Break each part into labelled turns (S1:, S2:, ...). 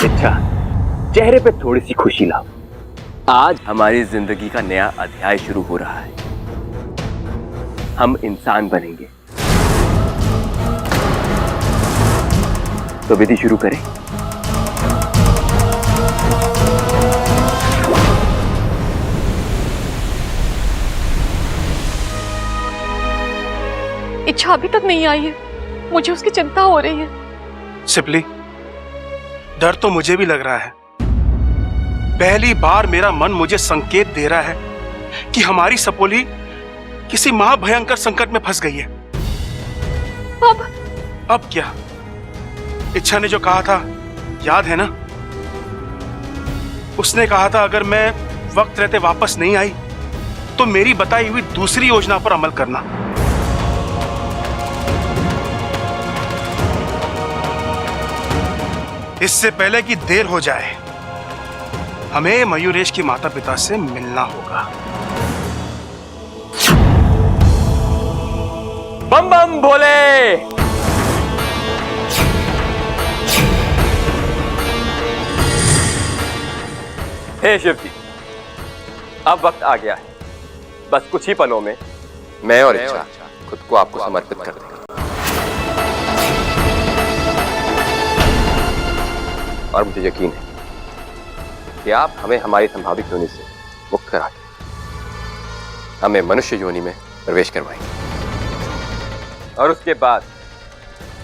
S1: अच्छा, चेहरे पे थोड़ी सी खुशी लाओ। आज हमारी जिंदगी का नया अध्याय शुरू हो रहा है। हम इंसान बनेंगे। तो विधि शुरू करें।
S2: इच्छा अभी तक नहीं आई है, मुझे उसकी चिंता हो रही है।
S3: सिपली, डर तो मुझे भी लग रहा है। पहली बार मेरा मन मुझे संकेत दे रहा है कि हमारी सपोली किसी महाभयंकर संकट में फंस गई है। अब क्या? इच्छा ने जो कहा था याद है ना? उसने कहा था अगर मैं वक्त रहते वापस नहीं आई तो मेरी बताई हुई दूसरी योजना पर अमल करना। इससे पहले कि देर हो जाए हमें मयूरेश के माता पिता से मिलना होगा।
S1: बम बम भोले। हे शिव जी, अब वक्त आ गया है। बस कुछ ही पलों में मैं और इच्छा खुद को आपको समर्पित कर देंगे। और मुझे यकीन है कि आप हमें हमारी संभावित योनि से मुक्त करा के हमें मनुष्य योनि में प्रवेश करवाएंगे। और उसके बाद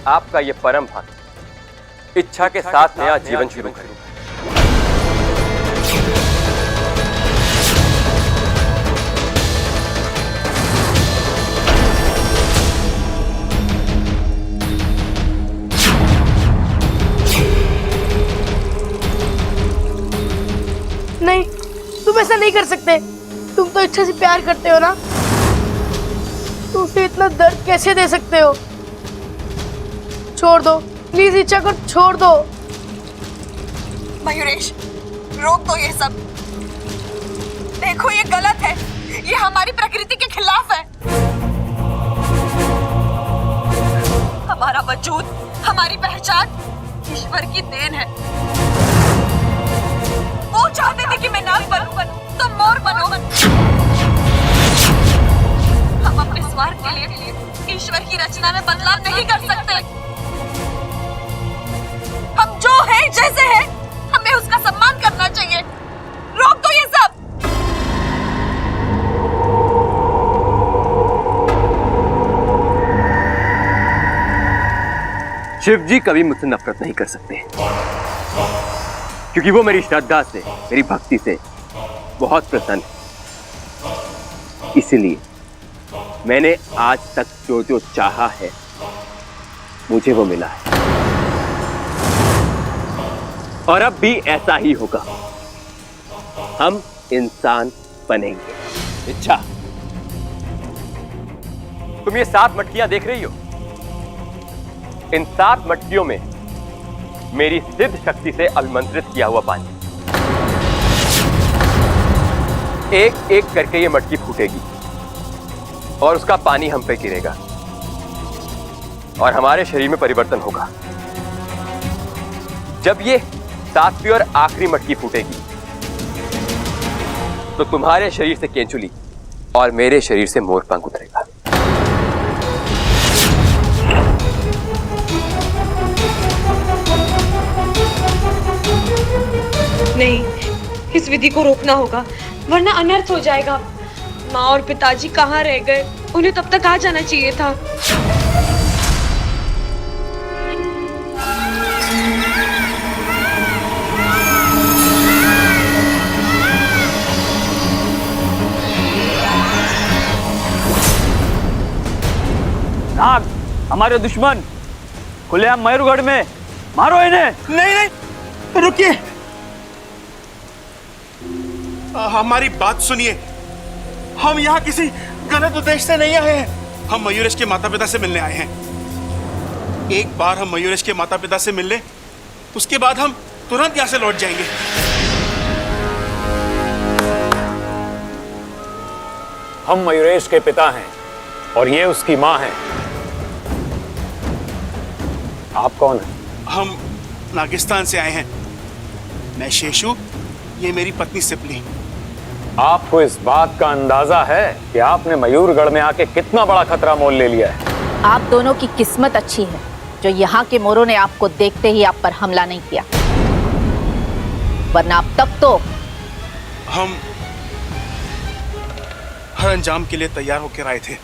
S1: आपका ये परम भक्त इच्छा के साथ नया जीवन शुरू करेगा।
S4: नहीं, तुम ऐसा नहीं कर सकते। तुम तो इच्छा से प्यार करते हो ना, तो उसे इतना दर्द कैसे दे सकते हो? छोड़ दो प्लीज, इच्छा को छोड़ दो।
S2: मयूरेश, रोक दो ये सब। देखो ये गलत है, ये हमारी प्रकृति के खिलाफ है। हमारा वजूद, हमारी पहचान ईश्वर की देन है। वो चाहते थे कि मैं नाग बनूं, तुम मोर बनो। हम अपने स्वार्थ के लिए ईश्वर की रचना में बदलाव नहीं कर सकते। हम जो है जैसे है, हमें उसका सम्मान करना चाहिए। रोक दो ये सब।
S1: शिव जी कभी मुझसे नफरत नहीं कर सकते, क्योंकि वो मेरी श्रद्धा से, मेरी भक्ति से बहुत प्रसन्न है। इसलिए मैंने आज तक जो जो चाहा है मुझे वो मिला है, और अब भी ऐसा ही होगा। हम इंसान बनेंगे। इच्छा, तुम ये 7 मटकियां देख रही हो? इन 7 मटकियों में मेरी सिद्ध शक्ति से अभिमंत्रित किया हुआ पानी। एक एक करके ये मटकी फूटेगी और उसका पानी हम पे गिरेगा और हमारे शरीर में परिवर्तन होगा। जब ये 7वीं और आखिरी मटकी फूटेगी तो तुम्हारे शरीर से केंचुली और मेरे शरीर से मोरपंख उतरेगा।
S5: नहीं, इस विधि को रोकना होगा, वरना अनर्थ हो जाएगा। माँ और पिताजी कहाँ रह गए? उन्हें तब तक आ जाना चाहिए था।
S6: नाग, हमारे दुश्मन खुलेआम मयूरगढ़ में, मारो इन्हें।
S3: नहीं नहीं, रुकिए। हमारी बात सुनिए। हम यहाँ किसी गलत उद्देश्य से नहीं आए हैं। हम मयूरेश के माता पिता से मिलने आए हैं। एक बार हम मयूरेश के माता पिता से मिल लें, उसके बाद हम तुरंत यहाँ से लौट जाएंगे।
S7: हम मयूरेश के पिता हैं और ये उसकी माँ है। आप कौन हैं?
S3: हम नागिस्तान से आए हैं। मैं शेषु, ये मेरी पत्नी सिपली।
S7: आपको इस बात का अंदाजा है कि आपने मयूरगढ़ में आके कितना बड़ा खतरा मोल ले लिया है?
S8: आप दोनों की किस्मत अच्छी है जो यहाँ के मोरों ने आपको देखते ही आप पर हमला नहीं किया, वरना अब तक तो
S3: हम हर अंजाम के लिए तैयार होकर आए थे।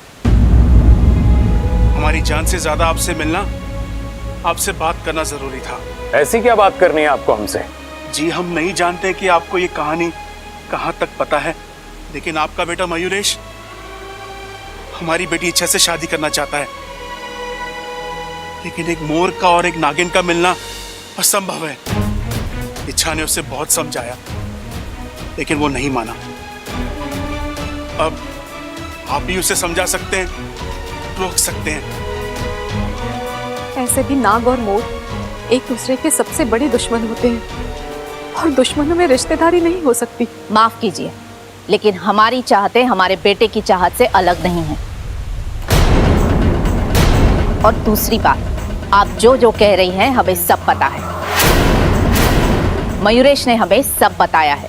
S3: हमारी जान से ज्यादा आपसे मिलना, आपसे बात करना जरूरी था।
S7: ऐसी क्या बात करनी है आपको हमसे?
S3: जी, हम नहीं जानते कि आपको ये कहानी कहां तक पता है, लेकिन आपका बेटा मयूरेश हमारी बेटी इच्छा से शादी करना चाहता है। लेकिन एक मोर का और एक नागिन का मिलना असंभव है। इच्छा ने उसे बहुत समझाया, लेकिन वो नहीं माना। अब आप ही उसे समझा सकते हैं, रोक सकते हैं।
S9: ऐसे भी नाग और मोर एक दूसरे के सबसे बड़े दुश्मन होते हैं और दुश्मनों में रिश्तेदारी नहीं हो सकती।
S8: माफ कीजिए, लेकिन हमारी चाहतें हमारे बेटे की चाहत से अलग नहीं है। और दूसरी बात, आप जो जो कह रही हैं हमें सब पता है। मयूरेश ने हमें सब बताया है,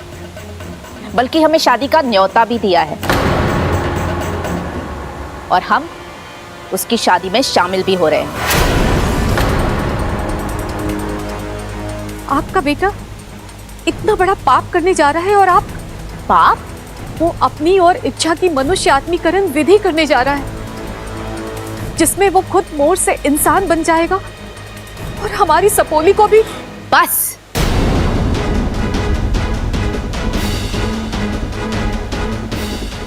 S8: बल्कि हमें शादी का न्योता भी दिया है और हम उसकी शादी में शामिल भी हो रहे हैं।
S9: आपका बेटा इतना बड़ा पाप करने जा रहा है और आप?
S8: पाप?
S9: वो अपनी और इच्छा की मनुष्य आत्मीकरण विधि करने जा रहा है, जिसमें वो खुद मोर से इंसान बन जाएगा और हमारी सपोली को भी।
S8: बस,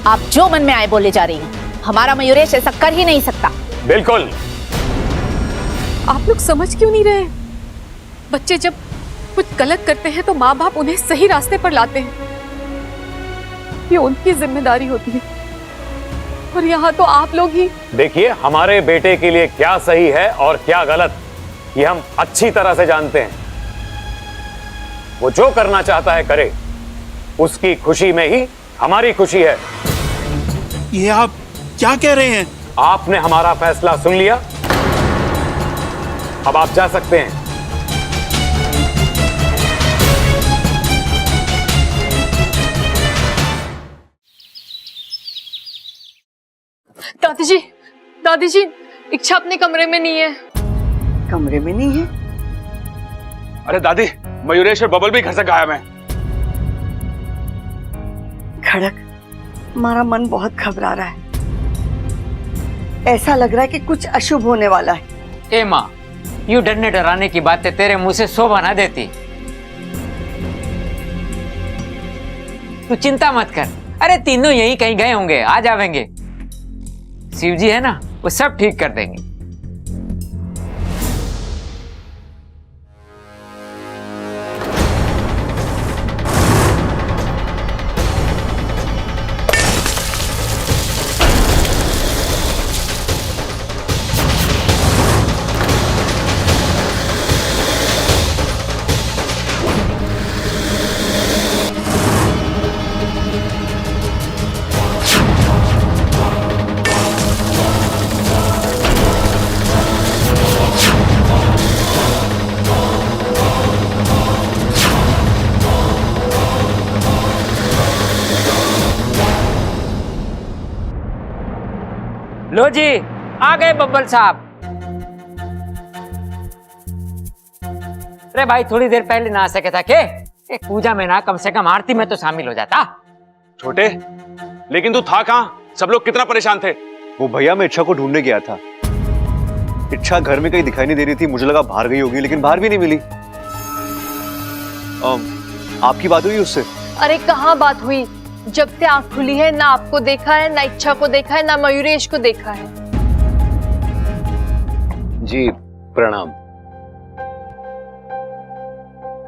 S8: आप जो मन में आए बोले जा रही हैं। हमारा मयूरेश ऐसा कर ही नहीं सकता।
S7: बिल्कुल।
S9: आप लोग समझ क्यों नहीं रहे? बच्चे जब कुछ गलत करते हैं तो माँ बाप उन्हें सही रास्ते पर लाते हैं, ये उनकी जिम्मेदारी होती है। और यहाँ तो आप लोग ही।
S7: देखिए, हमारे बेटे के लिए क्या सही है और क्या गलत, ये हम अच्छी तरह से जानते हैं। वो जो करना चाहता है करे, उसकी खुशी में ही हमारी खुशी है।
S3: ये आप क्या कह रहे हैं?
S7: आपने हमारा फैसला सुन लिया, अब आप जा सकते हैं।
S9: दादी जी, इच्छा अपने कमरे में नहीं है।
S2: कमरे में नहीं है?
S10: अरे दादी, मयूरेश और बबल भी घर से गायब हैं।
S2: खड़क, हमारा मन बहुत घबरा रहा है। ऐसा लग रहा है कि कुछ अशुभ होने वाला है।
S11: ए माँ, यूं डरने डराने की बातें तेरे मुंह से शोभा ना देती। तू चिंता मत कर, अरे तीनों यहीं कहीं गए होंगे, आ जाएंगे। शिव जी है ना, वो सब ठीक कर देंगे। लो जी, आ गए बब्बल साहब। अरे भाई, थोड़ी देर पहले ना आ सके था के? एक पूजा में ना कम से कम आरती में तो शामिल हो जाता।
S10: छोटे, लेकिन तू था कहाँ? सब लोग कितना परेशान थे।
S12: वो भैया, मैं इच्छा को ढूंढने गया था। इच्छा घर में कहीं दिखाई नहीं दे रही थी, मुझे लगा बाहर गई होगी, लेकिन बाहर भी नहीं मिली। आपकी बात हुई उससे?
S4: अरे कहाँ बात हुई, जब से आंख खुली है ना आपको देखा है, ना इच्छा को देखा है, ना मयूरेश को देखा है।
S7: जी प्रणाम।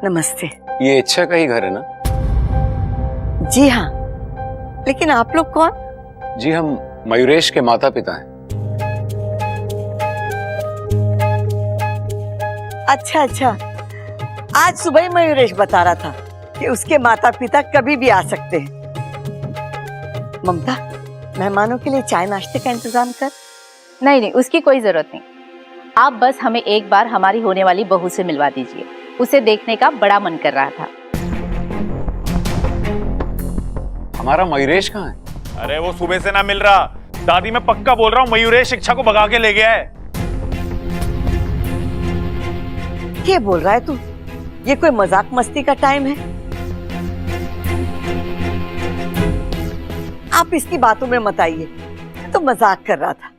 S2: नमस्ते।
S7: ये इच्छा का ही घर है ना?
S2: जी हाँ, लेकिन आप लोग कौन?
S7: जी, हम मयूरेश के माता पिता हैं।
S2: अच्छा अच्छा, आज सुबह ही मयूरेश बता रहा था कि उसके माता पिता कभी भी आ सकते हैं। ममता, मेहमानों के लिए चाय नाश्ते का इंतजाम कर।
S8: नहीं नहीं, उसकी कोई जरूरत नहीं। आप बस हमें एक बार हमारी होने वाली बहू से मिलवा दीजिए, उसे देखने का बड़ा मन कर रहा था।
S7: हमारा मयूरेश कहाँ है?
S10: अरे वो सुबह से ना मिल रहा। दादी मैं पक्का बोल रहा हूँ मयूरेश इच्छा को भगा के ले गया है।
S2: क्या बोल रहा है तू? ये कोई मजाक मस्ती का टाइम है? आप इसकी बातों में मत आइए, तो मजाक कर रहा था।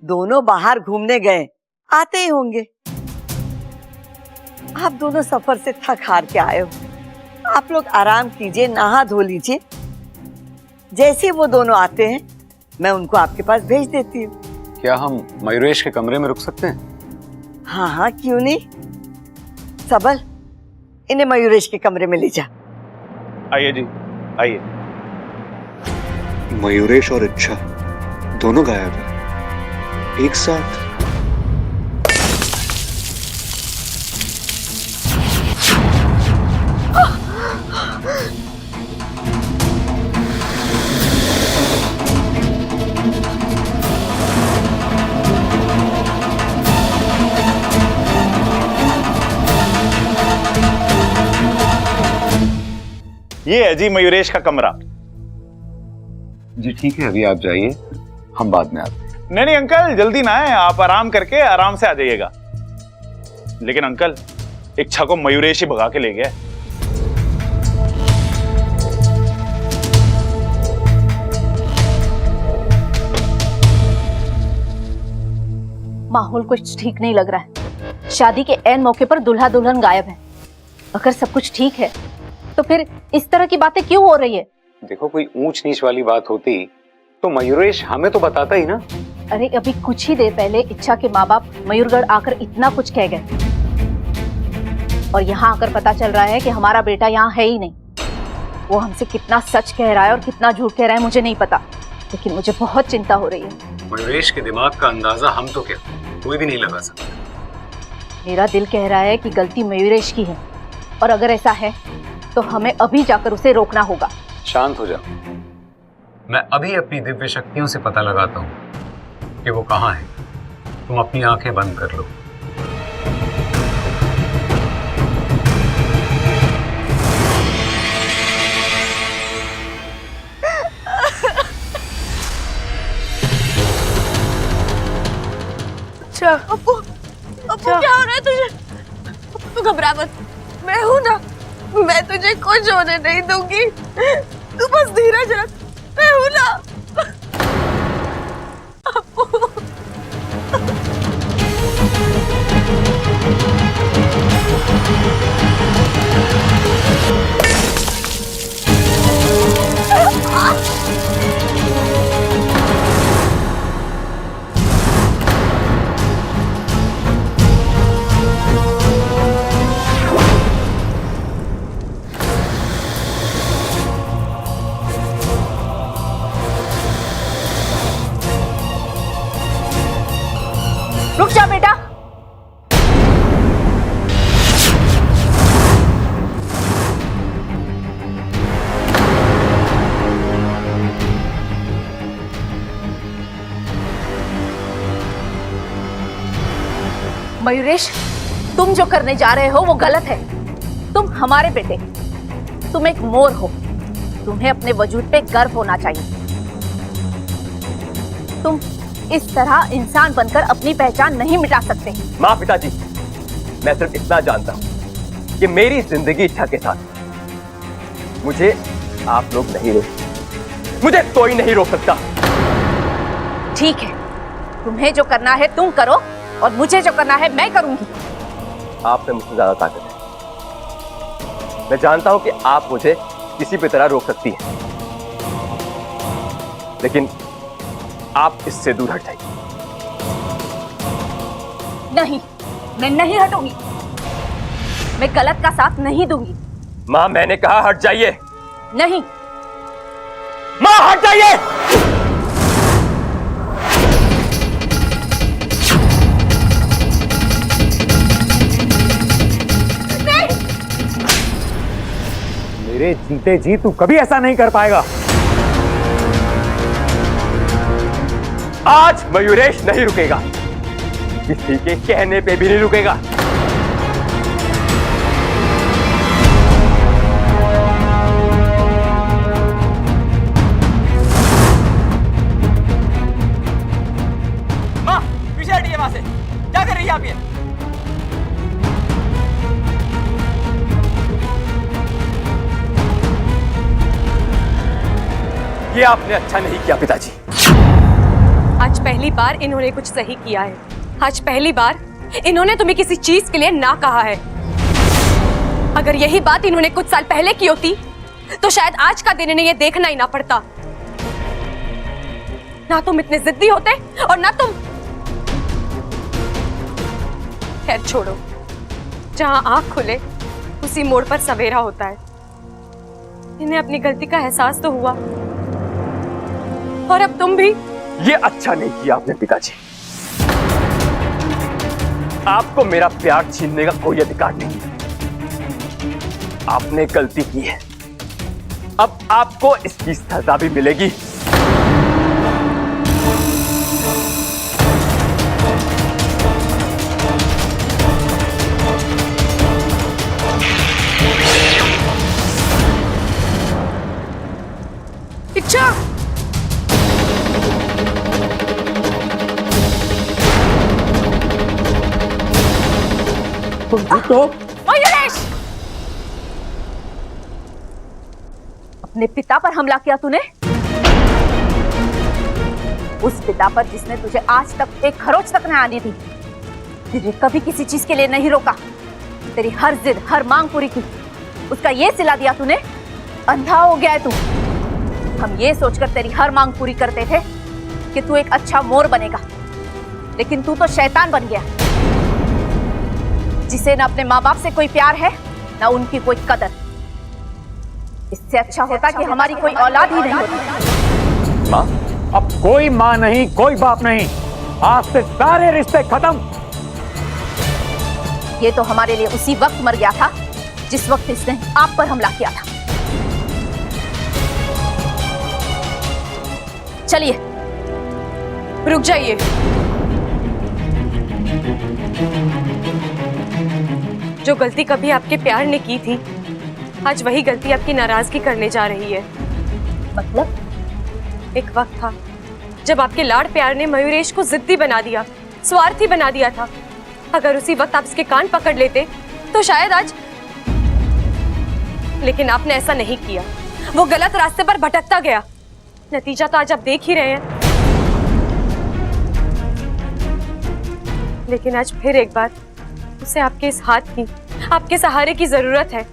S2: दोनों बाहर घूमने गए, आते ही होंगे। आप दोनों सफर से थक हार के आए हो, आप लोग आराम कीजिए, नहा धो लीजिए। जैसे वो दोनों आते हैं मैं उनको आपके पास भेज देती हूँ।
S7: क्या हम मयूरेश के कमरे में रुक सकते हैं?
S2: हाँ हाँ, क्यों नहीं। सबल, इन्हें मयूरेश के कमरे में ले जा।
S10: आइए जी, आइए।
S12: मयूरेश और इच्छा दोनों गायब हैं एक साथ।
S10: ये है जी मयूरेश का कमरा।
S7: जी ठीक है, अभी आप जाइए, हम बाद में आते हैं।
S10: नहीं नहीं अंकल, जल्दी ना आए, आप आराम करके आराम से आ जाइएगा। लेकिन अंकल, इच्छा को मयूरेश ही भगा के ले गया।
S8: माहौल कुछ ठीक नहीं लग रहा है। शादी के ऐन मौके पर दूल्हा दुल्हन गायब है। अगर सब कुछ ठीक है तो फिर इस तरह की बातें क्यों हो रही है?
S7: देखो, कोई ऊंच नीच वाली बात होती तो मयूरेश हमें तो बताता ही ना।
S8: अरे अभी कुछ ही देर पहले इच्छा के माँ बाप मयूरगढ़ आकर इतना कुछ कह गए, और यहाँ आकर पता चल रहा है कि हमारा बेटा यहाँ है ही नहीं। वो हमसे कितना सच कह रहा है और कितना झूठ कह रहा है मुझे नहीं पता, लेकिन मुझे बहुत चिंता हो रही है।
S7: मयूरेश के दिमाग का अंदाजा हम तो क्या, कोई भी नहीं लगा सकता।
S8: मेरा दिल कह रहा है कि गलती मयूरेश की है, और अगर ऐसा है तो हमें अभी जाकर उसे रोकना होगा।
S7: शांत हो जाओ, मैं अभी अपनी दिव्य शक्तियों से पता लगाता हूँ कि वो कहाँ है। तुम अपनी आंखें बंद कर लो।
S4: अच्छा अप्पू, अप्पू क्या हो रहा है तुझे? तू घबरा मत, मैं हूं ना, मैं तुझे कुछ होने नहीं दूंगी। तू बस धीरज रख, मैं हूं ना। अप्पू
S8: रुक जा बेटा। मयूरेश, तुम जो करने जा रहे हो वो गलत है। तुम हमारे बेटे, तुम एक मोर हो, तुम्हें अपने वजूद पे गर्व होना चाहिए। तुम इस तरह इंसान बनकर अपनी पहचान नहीं मिटा सकते।
S1: माँ पिताजी, मैं सिर्फ इतना जानता हूं कि मेरी जिंदगी इच्छा के साथ मुझे आप लोग नहीं रोक, मुझे कोई नहीं रोक सकता।
S8: ठीक है, तुम्हें जो करना है तुम करो, और मुझे जो करना है मैं करूंगी।
S1: आप में मुझसे ज्यादा ताकत है। मैं जानता हूं कि आप मुझे किसी भी तरह रोक सकती हैं, लेकिन आप इससे दूर हट जाइए।
S8: नहीं, मैं नहीं हटूंगी। मैं गलत का साथ नहीं दूंगी।
S1: माँ, मैंने कहा हट जाइए।
S8: नहीं।
S1: माँ, हट जाइए।
S7: मेरे जीते जी तू कभी ऐसा नहीं कर पाएगा।
S1: आज मयूरेश नहीं रुकेगा, किसी के कहने पे भी नहीं रुकेगा।
S6: वहां से। क्या कर रही है आप ये?
S1: ये आपने अच्छा नहीं किया पिताजी।
S9: आज पहली बार इन्होंने कुछ सही किया है। आज पहली बार इन्होंने तुम्हें किसी चीज के लिए ना कहा है। अगर यही बात इन्होंने कुछ साल पहले की होती तो शायद आज का दिन इन्हें ये देखना ही ना पड़ता। ना तुम इतने जिद्दी होते और ना तुम। खैर छोड़ो, जहां आंख खुले उसी मोड़ पर सवेरा होता है। इन्हें अपनी गलती का एहसास तो हुआ और अब तुम भी।
S1: ये अच्छा नहीं किया आपने पिताजी। आपको मेरा प्यार छीनने का कोई अधिकार नहीं है। आपने गलती की है, अब आपको इसकी सजा भी मिलेगी।
S9: इच्छा,
S1: तो
S8: मयूरेश, अपने पिता पर हमला किया तूने। उस पिता पर जिसने तुझे आज तक एक खरोच तक न आनी थी। तुझे कभी किसी चीज के लिए नहीं रोका, तेरी हर जिद हर मांग पूरी की। उसका ये सिला दिया तूने। अंधा हो गया है तू। हम ये सोचकर तेरी हर मांग पूरी करते थे कि तू एक अच्छा मोर बनेगा, लेकिन तू तो शैतान बन गया, जिसे न अपने माँ बाप से कोई प्यार है न उनकी कोई कदर। इससे अच्छा होता कि हमारी कोई औलाद ही नहीं होती।
S7: माँ, अब कोई माँ नहीं, कोई बाप नहीं, आज से सारे रिश्ते खत्म।
S8: ये तो हमारे लिए उसी वक्त मर गया था जिस वक्त इसने आप पर हमला किया था। चलिए,
S9: रुक जाइए। जो गलती कभी आपके प्यार ने की थी, आज वही गलती आपकी नाराजगी करने जा रही है।
S8: मतलब?
S9: एक वक्त था जब आपके लाड़ प्यार ने मयूरेश को जिद्दी बना दिया, स्वार्थी बना दिया था। अगर उसी वक्त आप इसके कान पकड़ लेते तो शायद आज। लेकिन आपने ऐसा नहीं किया। वो गलत रास्ते पर भटकता गया। नतीजा तो आज आप देख ही रहे हैं। लेकिन आज फिर एक बार उसे आपके इस हाथ की, आपके सहारे की जरूरत है।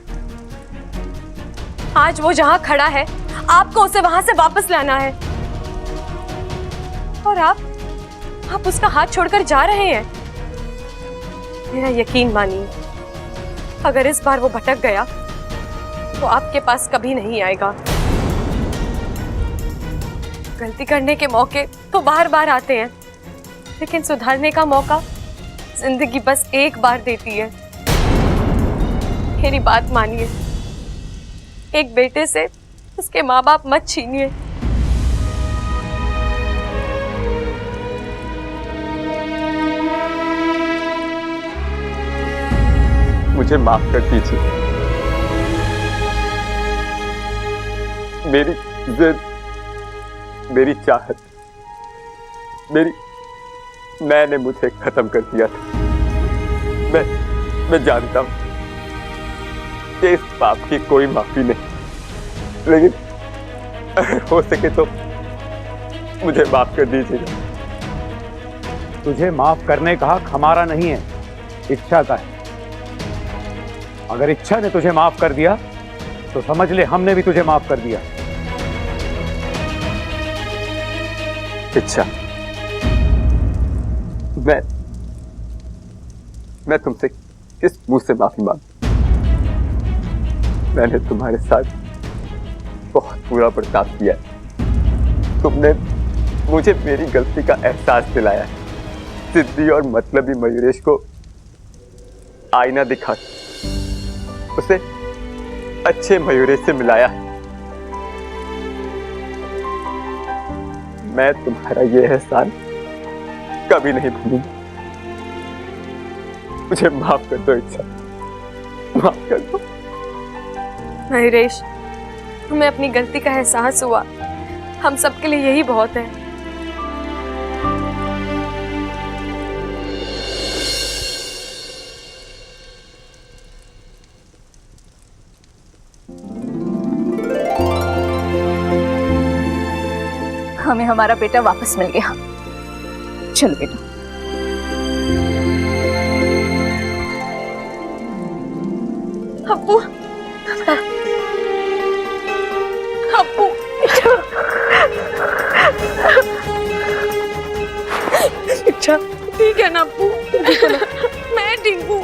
S9: आज वो जहां खड़ा है, आपको उसे वहां से वापस लाना है। और आप उसका हाथ छोड़कर जा रहे हैं। मेरा यकीन मानिए, अगर इस बार वो भटक गया तो आपके पास कभी नहीं आएगा। गलती करने के मौके तो बार बार आते हैं, लेकिन सुधारने का मौका जिंदगी बस एक बार देती है। मेरी बात मानिए, एक बेटे से उसके माँ बाप मत छीनिए।
S1: मुझे माफ कर दीजिए। मेरी जिद, मेरी चाहत, मैंने मुझे खत्म कर दिया था। मैं जानता हूं कि इस पाप की कोई माफी नहीं, लेकिन अगर हो सके तो मुझे माफ कर दीजिएगा।
S7: तुझे माफ करने का हक हमारा नहीं है, इच्छा का है। अगर इच्छा ने तुझे माफ कर दिया तो समझ ले हमने भी तुझे माफ कर दिया।
S1: इच्छा, मैं तुमसे किस मुंह से माफी मांगू? मैंने तुम्हारे साथ बहुत बुरा बर्ताव किया है। तुमने मुझे मेरी गलती का एहसास दिलाया है। जिद्दी और मतलबी मयूरेश को आईना दिखा उसे अच्छे मयूरेश से मिलाया है। मैं तुम्हारा यह एहसान कभी नहीं भूलूंगा। मुझे माफ कर दो इच्छा, माफ कर दो।
S9: मयूरेश, तुम्हें अपनी गलती का एहसास हुआ, हम सबके लिए यही बहुत है।
S8: हमें हमारा बेटा वापस मिल गया। चलो बेटा।
S9: अब्बू, अब्बू,
S4: अच्छा ठीक है ना अब्बू? मैं ठीक हूँ।